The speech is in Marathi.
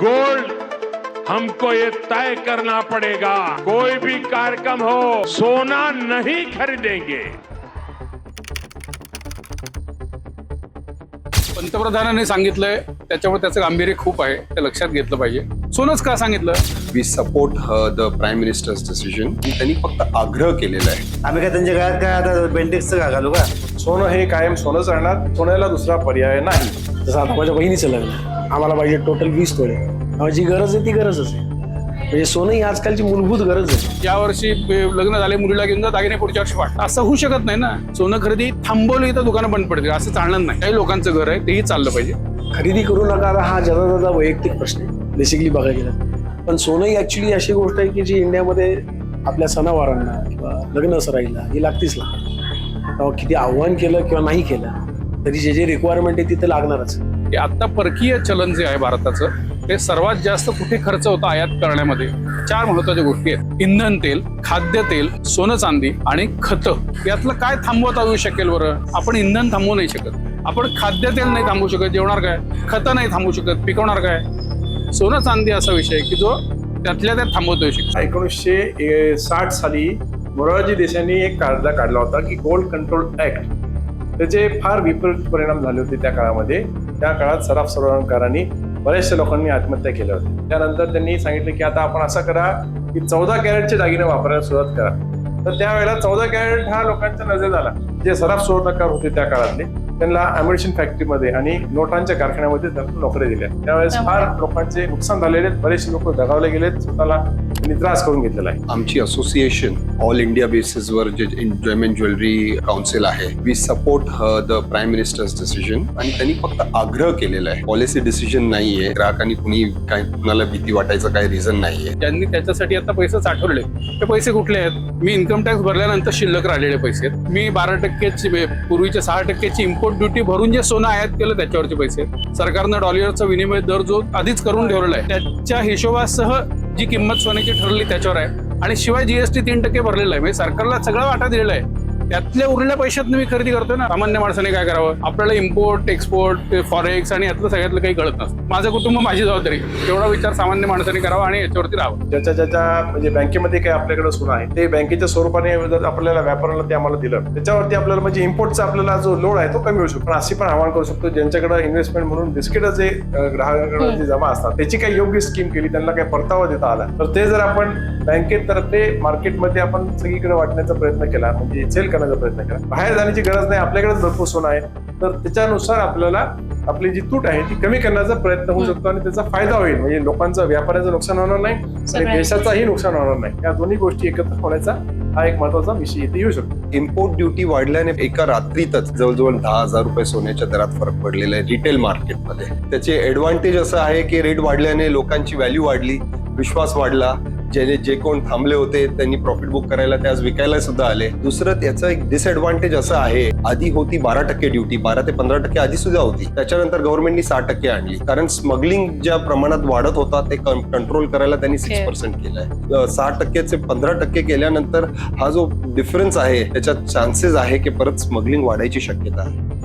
गोल्ड हमको ये तय करना पड़ेगा, कोई भी कार्यक्रम हो सोना नहीं खरीदेंगे। पंतप्रधानांनी सांगितलंय त्याच्यामुळे त्याचं गांभीर्य खूप आहे, ते लक्षात घेतलं पाहिजे. सोनंच का सांगितलं? We support the prime minister's decision. त्यांनी फक्त आग्रह केलेला आहे. आम्ही काय त्यांच्या गळ्यात काय आता बेंटेक्सचं का घालू का? सोनं हे कायम सोनंच राहणार, सोन्याला दुसरा पर्याय नाही. जसं आता माझ्या बहिणीचं लग्न आम्हाला पाहिजे टोटल 20 तोळे. जी गरज आहे ती गरजच आहे. म्हणजे सोनं ही आजकालची मूलभूत गरज आहे. यावर्षी लग्न झाले, मुलीला घेऊन जा, दागिने पुढच्या वर्षी वाट, असं होऊ शकत नाही ना. सोनं खरेदी थांबवली तर दुकानं बंद पडतील, असं चालणार नाही. काही लोकांचं घर आहे, तेही चाललं पाहिजे. खरेदी करू नका हा ज्याचा वैयक्तिक प्रश्न आहे बेसिकली बघायला गेलं. पण सोनं ही ऍक्च्युली अशी गोष्ट आहे की जी इंडियामध्ये आपल्या सणावारांना किंवा लग्न सराईला ही लागतीच लागते. किती आव्हान केलं किंवा नाही केलं तरी जे रिक्वायरमेंट आहे तिथे लागणारच. आता परकीय चलन जे आहे भारताचं, ते सर्वात जास्त कुठे खर्च होता आयात करण्यामध्ये? 4 महत्वाच्या गोष्टी आहेत: इंधन तेल, खाद्य तेल, सोनं चांदी आणि खतं. यातलं काय थांबवता येऊ शकेल बरं? आपण इंधन थांबवू नाही शकत, आपण खाद्य तेल नाही थांबवू शकत, जेवणार काय? खतं नाही थांबवू शकत, पिकवणार काय? सोनं चांदी असा विषय की जो त्यातल्या त्यात थांबवता येऊ शकतो. 1960 साली मोरारजी देसाईंनी एक कायदा काढला होता की गोल्ड कंट्रोल ऍक्ट. त्याचे फार विपरीत परिणाम झाले होते त्या काळामध्ये. त्या काळात सराफ सरवणकारांनी बऱ्याचशा लोकांनी आत्महत्या केल्या होत्या. त्यानंतर त्यांनी सांगितलं की आता आपण असं करा की 14 कॅरेटचे दागिने वापरायला सुरुवात करा. तर त्यावेळेला 14 कॅरेट हा लोकांच्या नजरेत आला. जे सराफ सुवर्णकार होते त्या काळातले, त्यांना अम्युनिशन फॅक्टरीमध्ये आणि नोटांच्या कारखान्यामध्ये त्यांना नोकऱ्या दिल्या. त्यावेळेस फार लोकांचे नुकसान झालेले, बरेचसे लोक दगावले गेलेत, स्वतःला त्यांनी त्रास करून घेतलेला आहे. आमची असोसिएशन ऑल इंडिया बेसिसवर जे एन्जॉयमेंट ज्वेलरी काउन्सिल आहे, we support the prime minister's decision. आणि त्यांनी फक्त आग्रह केलेला आहे, पॉलिसी डिसिजन नाहीये. ग्राहकांनी कुणाला भीती वाटायचं काही रिझन नाहीये. ज्यांनी त्याच्यासाठी आता पैसे साठवले, ते पैसे कुठले आहेत? मी इन्कम टॅक्स भरल्यानंतर शिल्लक राहिलेले पैसे आहेत. मी 12%ची पूर्वीच्या 6%ची इम्पोर्ट ड्युटी भरून जे सोनं आयात केलं त्याच्यावरचे पैसे. सरकारनं डॉलरचा विनिमय दर जो आधीच करून ठेवलेला आहे, त्याच्या हिशोबासह जी किंमत सोन्याची ठरली त्याच्यावर आहे. आणि शिवाय जीएसटी 3% भरलेला आहे. म्हणजे सरकारला सगळा वाटा दिलेला आहे. त्यातल्या उरलेल्या पैशात मी खरेदी करतोय ना. सामान्य माणसाने काय करावं? आपल्याला इम्पोर्ट, एक्सपोर्ट, फॉरेक्स आणि यातलं सगळ्यातलं काही कळत नसतं. माझं कुटुंब माझी जबाबदारी, तेवढा विचार सामान्य माणसाने करावा आणि याच्यावरती राहावं. ज्याच्या म्हणजे बँकेमध्ये काय आपल्याकडे सोनं आहे ते बँकेच्या स्वरूपाने जर आपल्याला व्यापाराला ते आम्हाला दिलं, त्याच्यावरती आपल्याला म्हणजे इम्पोर्टचा आपल्याला जो लोड आहे तो कमी होऊ शकतो. पण अशी पण आव्हान करू शकतो ज्यांच्याकडे इन्व्हेस्टमेंट म्हणून बिस्किट जे ग्राहकांकडे जे जमा असतात त्याची काही योग्य स्कीम केली, त्यांना काही परतावा देता आला, तर ते जर आपण बँकेतर्फे मार्केटमध्ये आपण सगळीकडे वाटण्याचा प्रयत्न केला, म्हणजे सेल करण्याचा प्रयत्न केला. बाहेर जाण्याची गरज नाही, आपल्याकडेच भरपूर सोनं आहे, तर त्याच्यानुसार आपल्याला आपली जी तूट आहे ती कमी करण्याचा प्रयत्न होऊ शकतो आणि त्याचा फायदा होईल. म्हणजे लोकांचं व्यापाराचं नुकसान होणार नाही आणि देशाचाही नुकसान होणार नाही. या दोन्ही गोष्टी एकत्र होण्याचा हा एक महत्वाचा विषय इथे येऊ शकतो. इम्पोर्ट ड्युटी वाढल्याने एका रात्रीतच जवळजवळ 10,000 रुपये सोन्याच्या दरात फरक पडलेला आहे रिटेल मार्केटमध्ये. त्याचे ऍडव्हान्टेज असं आहे की रेट वाढल्याने लोकांची व्हॅल्यू वाढली, विश्वास वाढला. जे कोण थांबले होते त्यांनी प्रॉफिट बुक करायला, ते आज विकायला सुद्धा आले. दुसरं त्याचं एक डिसएडव्हान्टेज असं आहे, आधी होती 12% ड्युटी, 12 ते 15% आधी सुद्धा होती. त्याच्यानंतर गव्हर्नमेंटनी 6% आणली, कारण स्मगलिंग ज्या प्रमाणात वाढत होता ते कंट्रोल करायला त्यांनी 6% केलंय. 6%चे 15% केल्यानंतर हा जो डिफरन्स आहे त्याच्यात चान्सेस आहे की परत स्मगलिंग वाढायची शक्यता आहे.